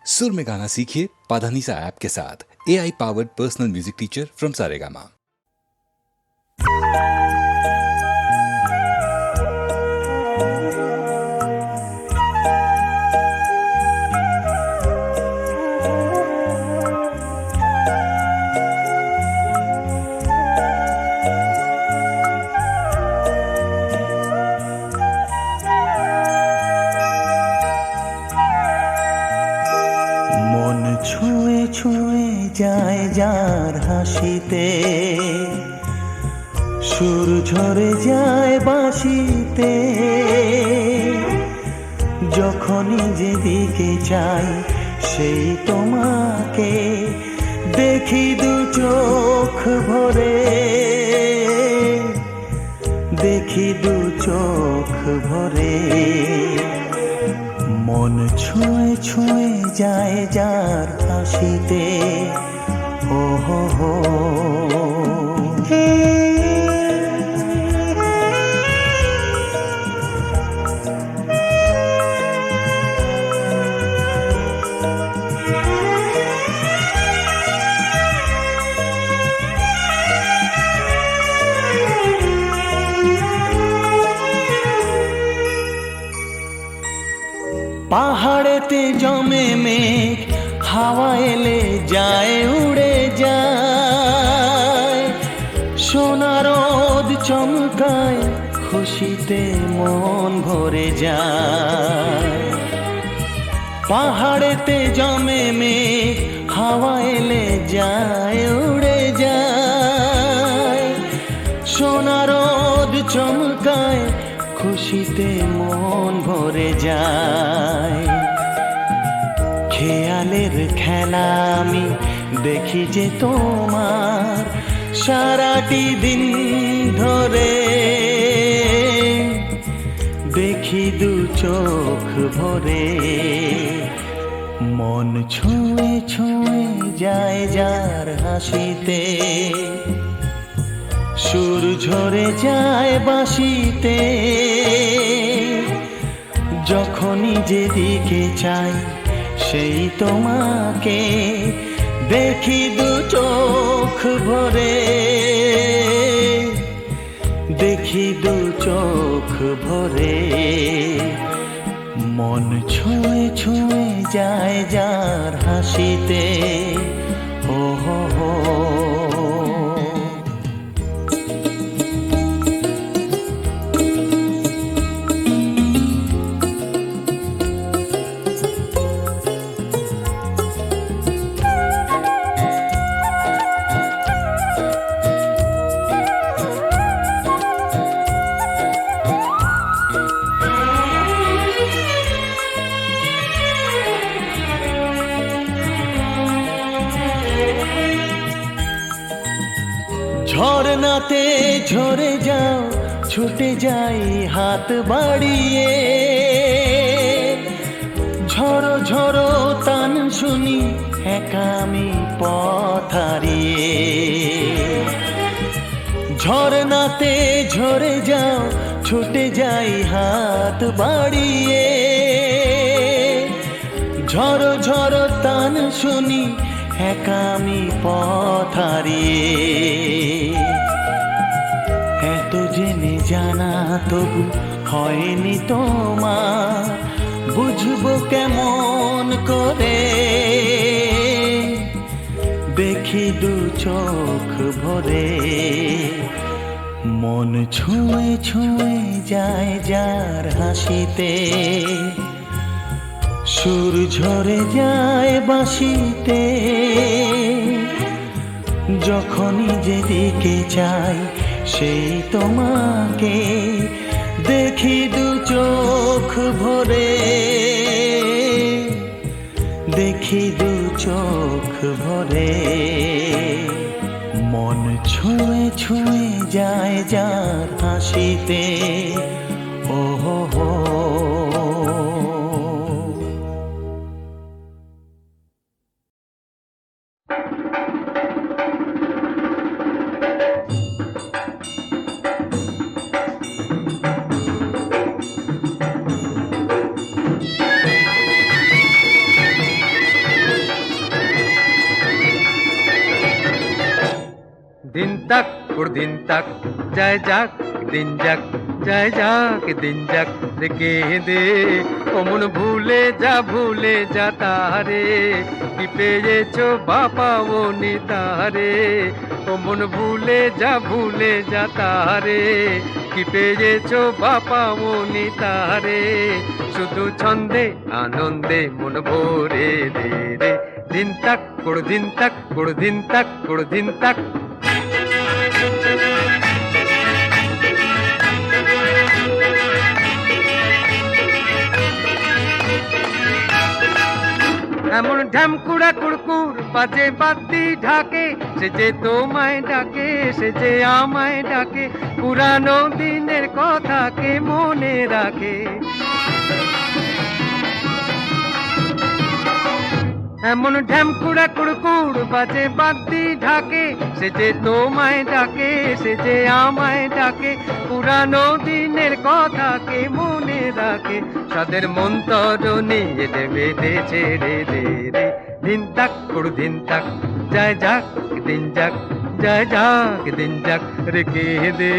सुर में गाना सीखिए पाधानीसा ऐप के साथ। AI powered personal music teacher from Saregama. ছুঁয়ে ছুঁয়ে যায় যার হাসিতে, সুর ঝরে যায় বাঁশিতে, যখনই যেদিকে চাই সেই তোমাকে দেখি দু চোখ ভরে, দেখি দু চোখ ভরে। মন ছুঁয়ে ছুঁয়ে যায় যার হাসিতে, ও হো হো। পাহাড়েতে জমে মেঘ, হাওয়া এলে যায় উড়ে যায়, সোনা রোদ চমকায়, খুশিতে মন ভরে যায়। পাহাড়েতে জমে মেঘ, হাওয়া এলে যায় উড়ে যায়, সোনা রোদ চমকায়, খুশিতে মন ভরে যায়। খেয়ালের খেলা আমি দেখি যে তোমার সারাটি দিন ধরে, দেখি দু চোখ ভরে। মন ছুঁয়ে ছুঁয়ে যায় যার হাসিতে, সুর ঝরে যায় বাঁশিতে, যখনই যেদিকে চাই সেই তোমাকে দেখি দু চোখ ভরে, দেখি দু চোখ ভরে। মন ছুঁয়ে ছুঁয়ে যায় যার হাসিতে, ও হো হো। ঝরনাতে ঝরে যাও, ছুটে যাই হাত বাড়িয়ে, ঝড়ো ঝড়ো তান শুনি একা আমি পথ হারিয়ে। ঝরনাতে ঝরে যাও, ছুটে যাই হাত বাড়িয়ে, ঝড়ো ঝড়ো তান শুনি একা আমি পথ হারিয়ে। এত জেনে জানা তবু হয়নি তোমার, বুঝবো কেমন করে, দেখি দু চোখ ভরে। মন ছুঁয়ে ছুঁয়ে যায় যার হাসিতে, সুর ঝরে যায় বাঁশিতে, যখনই যেদিকে চাই সেই তোমাকে দেখি দু চোখ ভরে, দেখি দু চোখ ভরে। মন ছুঁয়ে ছুঁয়ে যায় যার হাসিতে, ও হো হো। তাক দিন তাক যায় যাক দিন যাক যায় যাক দিন যাক রেখে দে ও মন ভুলে যা তারে কি পেয়েছো বাবা ও নিতারে ও মন ভুলে যা তারে কি পেয়েছো বাবা ও নিতারে শুধু ছন্দে আনন্দে মন ভরে দে রে দিন তাক দিন তাক দিন তাক দিন তাক এমন ঢ্যামকুড়া কুড়কুর বাজে বাতি ঢাকে সে যে তোমায় ডাকে সে যে আমায় ডাকে পুরানো দিনের কথাকে মনে রাখে এমন ঢ্যামকুড়া কুড়কুড় বাজে বাতি ঢাকে সে যে তোমায় ডাকে সে যে আমায় ডাকে পুরানো দিনের কথাকে মনে রাখে তাদের মন্তর নিয়ে দেবে ছেড়ে দে রে দিন তাক দিন তাক যায় যাক দিন যাক যায় যাক দিন যাক রেখে দে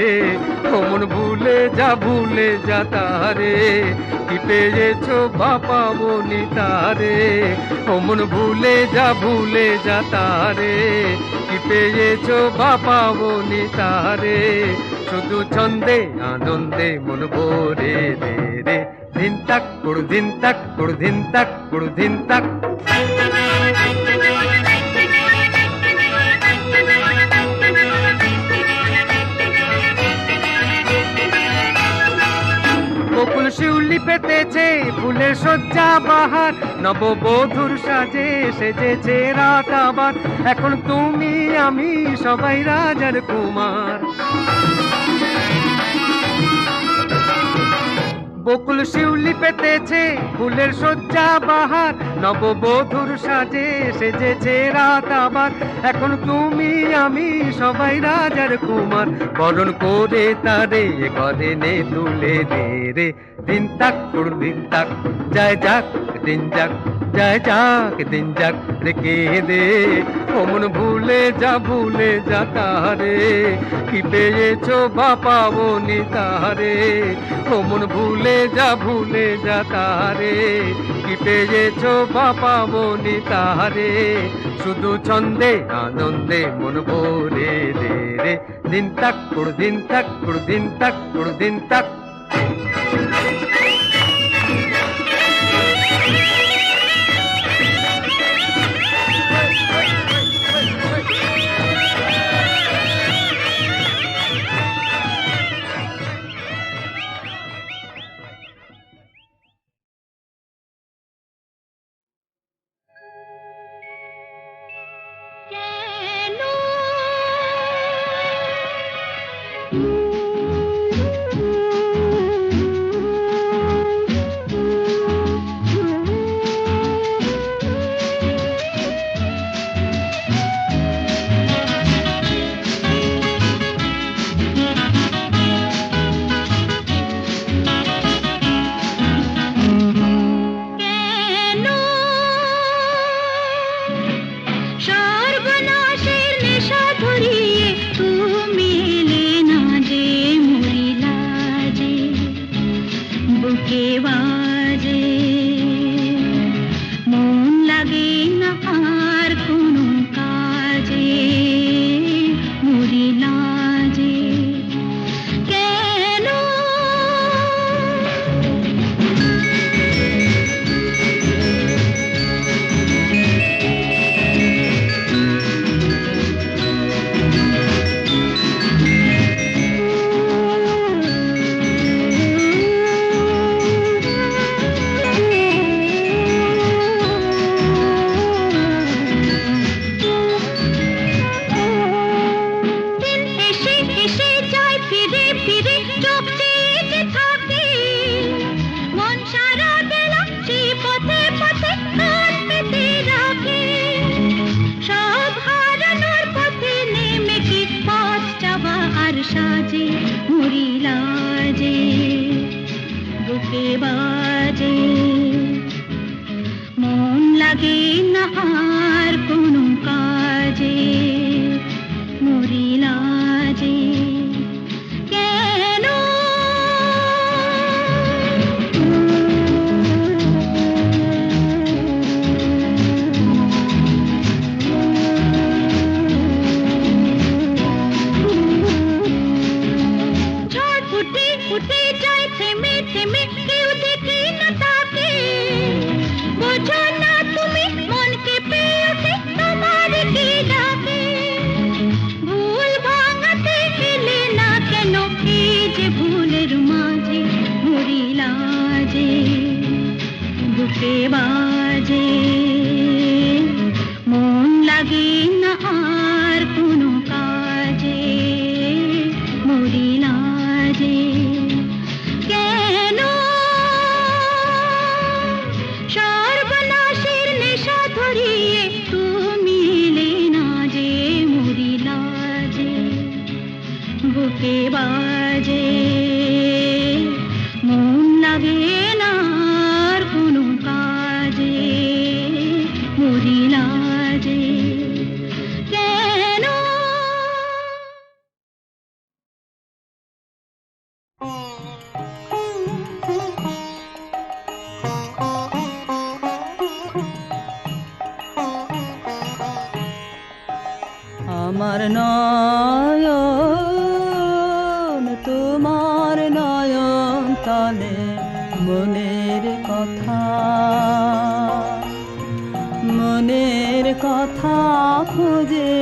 ও মন ভুলে যা তারে কি পেয়েছো বাবা বনি তারে ও মন ভুলে যা তারে কি পেয়েছো বাবা বনি তারে শুধু ছন্দে আনন্দে মন ভরে দে রে দিন তাক দিন তাক দিন তাক দিন তাক বকুল শিউলি পেতেছে ফুলের সজ্জা বাহার নববধূর সাজে সেজেছে রাত আবার এখন তুমি আমি সবাই রাজার কুমার বকুল শিউলি পেতেছে ফুলের সজ্জা বাহার নববধূর সাজে সেজেছে রাত আবার এখন তুমি আমি সবাই রাজার কুমার বরণ করে তারে ঘরে নে তুলে দে রে দিন তাক দিন তাক যায় যাক দিন যাক যায় যাক দিন যাক রেখে দে ও মন ভুলে যা তারে কি পেয়েছো বাবা বনি তারে ও মন ভুলে যা তারে কি পেয়েছো বাবা বনি তারে শুধু ছন্দে আনন্দে মন ভরে দে রে দিন তাক দিন তাক দিন তাক দিন তাক লাগে না আর কোনো কাজে মরিলা মরিলা যে কেন আমার নয়ন তোমার নয়ন তলে মনের কথা খুঁজে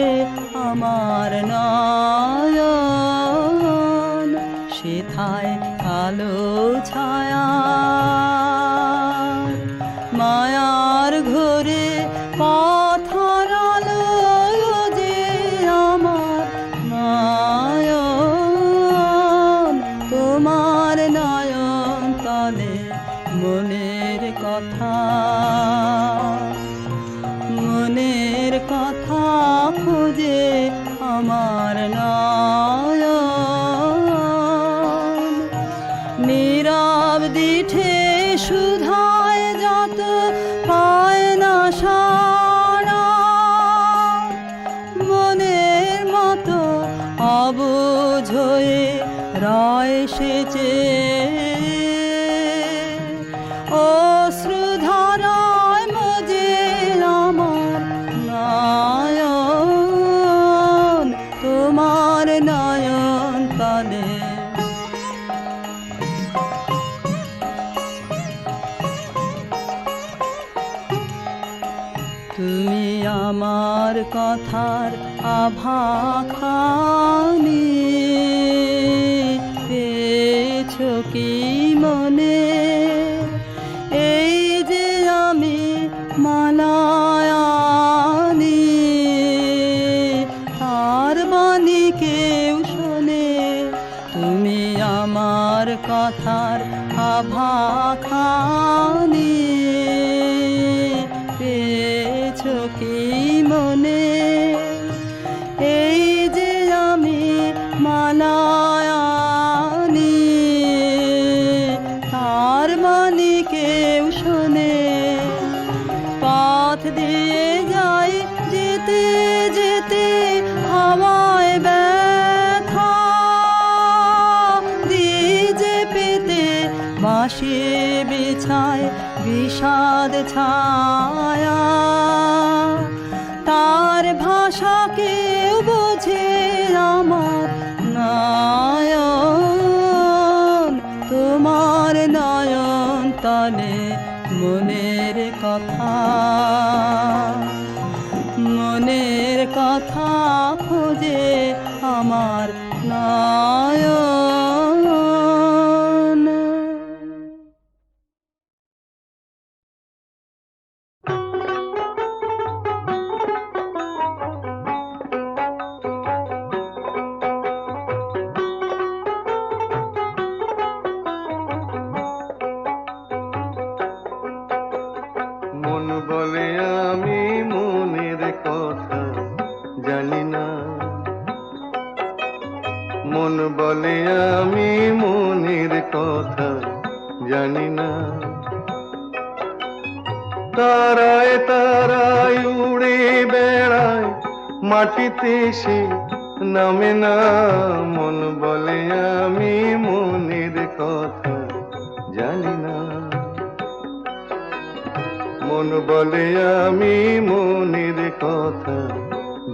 আমার নয়ন সেথায় কালো ছায়া মায়ার ঘরে পথ হারালো যে আমার নয়ন তোমার নয়ন তলে মনের কথা খুঁজে আমার নয়ন নীরব দিঠে সুধায় যত পায় না সাড়া মনের মতো অবুঝ হয়ে রয় সেচে অশ্রুধারায় মজে আমার নয়ন তোমার নয়ন তলে তুমি আমার কথার আভাখানি পেয়েছো কি মনে এই যে আমি মালায়ানি তার বাণী কেউ শোনে তুমি আমার কথার আভাখানি পেয়েছো কি মনে এই যে আমি মালায়ানি তার বাণী কেউ শোনে পথ দিয়ে যাই যেতে যেতে হাওয়ায় ব্যথা দিয়ে যে পেতে বাঁশি বিছায় বিষাদ ছায়া তার ভাষা কেউ বোঝে আমার নয়ন তোমার নয়ন তলে মনের কথা খুঁজে আমার নয়ন মন বলে আমি মনের কথা জানি না মন বলে আমি মনের কথা জানি না তারায় তারায় উড়ে বেড়ায় মাটিতে সে নামে না মন বলে আমি মনের কথা জানি না মন বলে আমি মনের কথা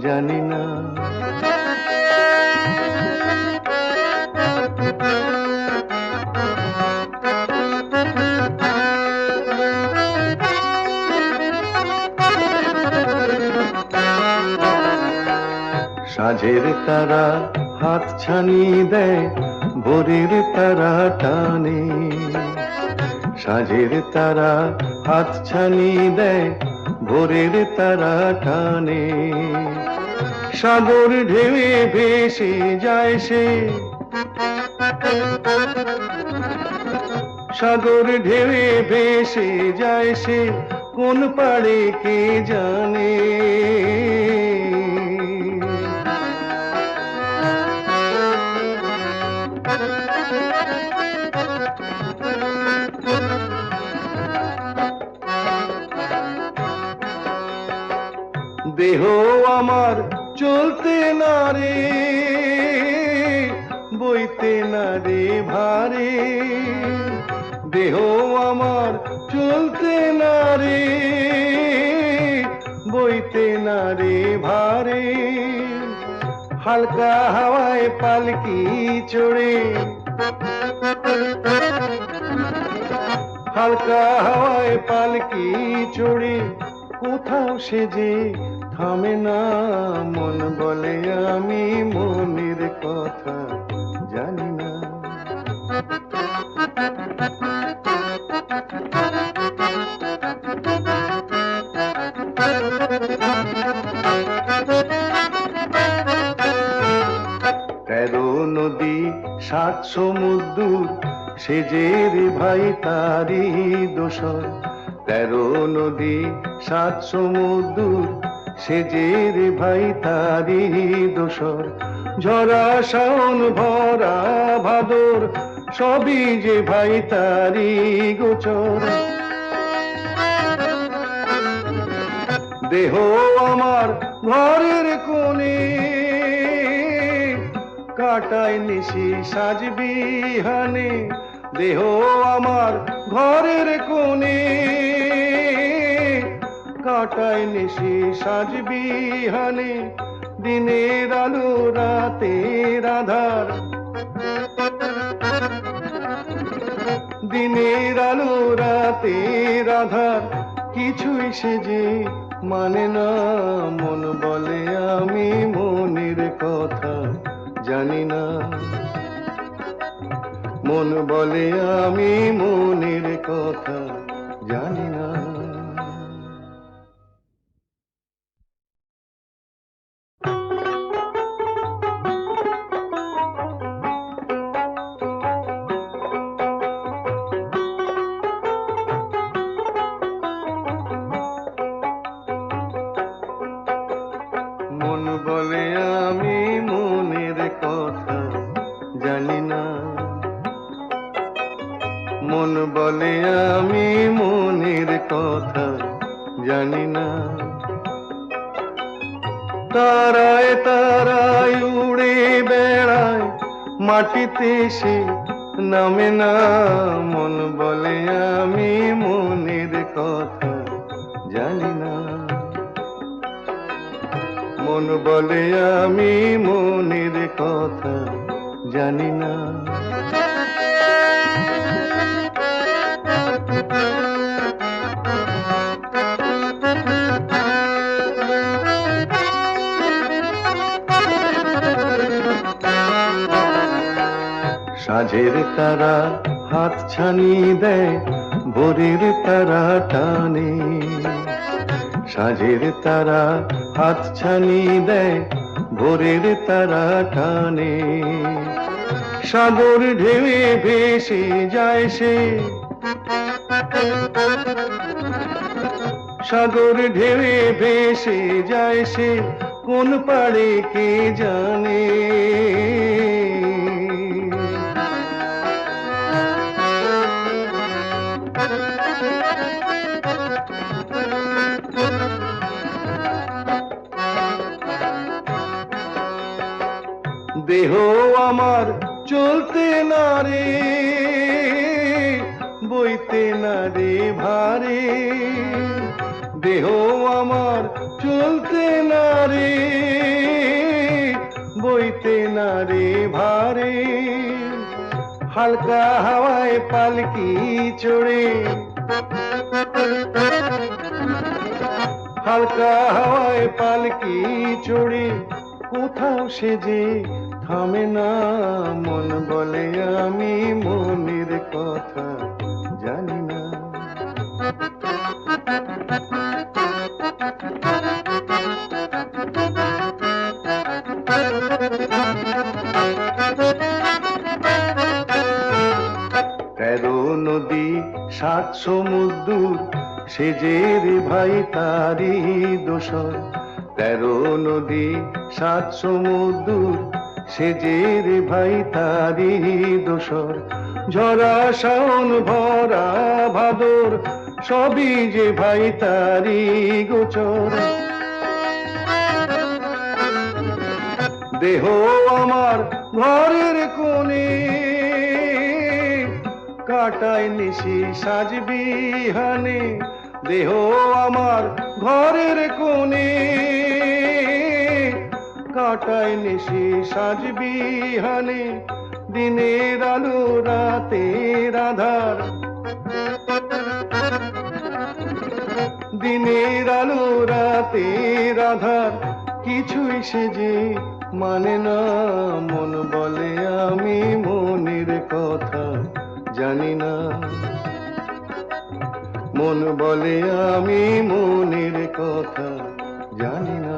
জানি না সাঁঝের তারা হাত ছানি দেয় ভোরের তারা টানে সাঁঝের তারা হাত ছানি দেয় ভোরের তারা টানে সাগর ঢেউয়ে ভেসে যায় সে সাগর ঢেউয়ে ভেসে যায় সে কোন পাড়ে কে জানে দেহ আমার চলতে না রে, বইতে না রে ভারে, দেহ আমার চলতে না রে, বইতে না রে ভারে, হালকা হাওয়ায় পালকি চড়ে, হালকা হাওয়ায় পালকি চড়ে কোথাও সে যে থামে না, মন বলে আমি মনের কথা জানি না। তেরো নদী সাত সমুদ্র সে যে রে ভাই তারি দোসর, তেরো নদী সাত সমুদ্র সে যে রে ভাই তারি দোসর, ঝরা শাওন ভরা ভাদর সবই যে ভাই তারি গোচর। দেহ আমার ঘরের কোণে কাটায় নিশি সাজবি হানে, দেহ আমার ঘরের কোণে কাটায় নিশি সাজবি হানে, দিনের আলো রাতের আধার, দিনের আলো রাতের আধার কিছুই সে যে মানে না, মন বলে আমি মনের কথা জানি না, মন বলে আমি মনের কথা জানি না। মন বলে আমি মনের কথা জানি না, মন বলে আমি মনের কথা জানি না। তারায় তারায় উড়ে বেড়ায় মাটিতে সে নামে না, মন বলে আমি মনের কথা জানি না, মন বলে আমি মনের কথা জানি না। সাঁঝের তারা হাত ছানি দেয় ভোরের তারা টানে, সাঁঝের তারা হাত ছানি দেয় ভোরের তারা টানে, সাগর ঢেউয়ে ভেসে যায় সে, সাগর ঢেউয়ে ভেসে যায় সে কোন পাড়ে কে জানে। দেহ আমার চলতে না রে, বইতে না রে ভারে, দেহ আমার চলতে না রে, বইতে না রে ভারে, হালকা হাওয়ায় পালকি চড়ে, হালকা হাওয়ায় পালকি চড়ে কোথাও সে যে থামে না, মন বলে আমি মনের কথা জানি না। তেরো নদী সাত সমুদ্র সে যে রে ভাই তারি দোসর, তেরো নদী সাত সমুদ্র সে যে রে ভাই তারি দোসর, ঝরা শাওন ভরা ভাদর সবই যে ভাই তারি গোচর। দেহ আমার ঘরের কোণে, কাটায় নিশি সাজবিহানে, দেহ আমার ঘরের কোণে, কাটায় নিশি সাজবিহানে, দিনের আলো রাতের আধার, দিনের আলো রাতের আধার, কিছুই সে যে মানে না। মন বলে আমি মনের কথা জানি না, মন বলে আমি মনের কথা জানি না।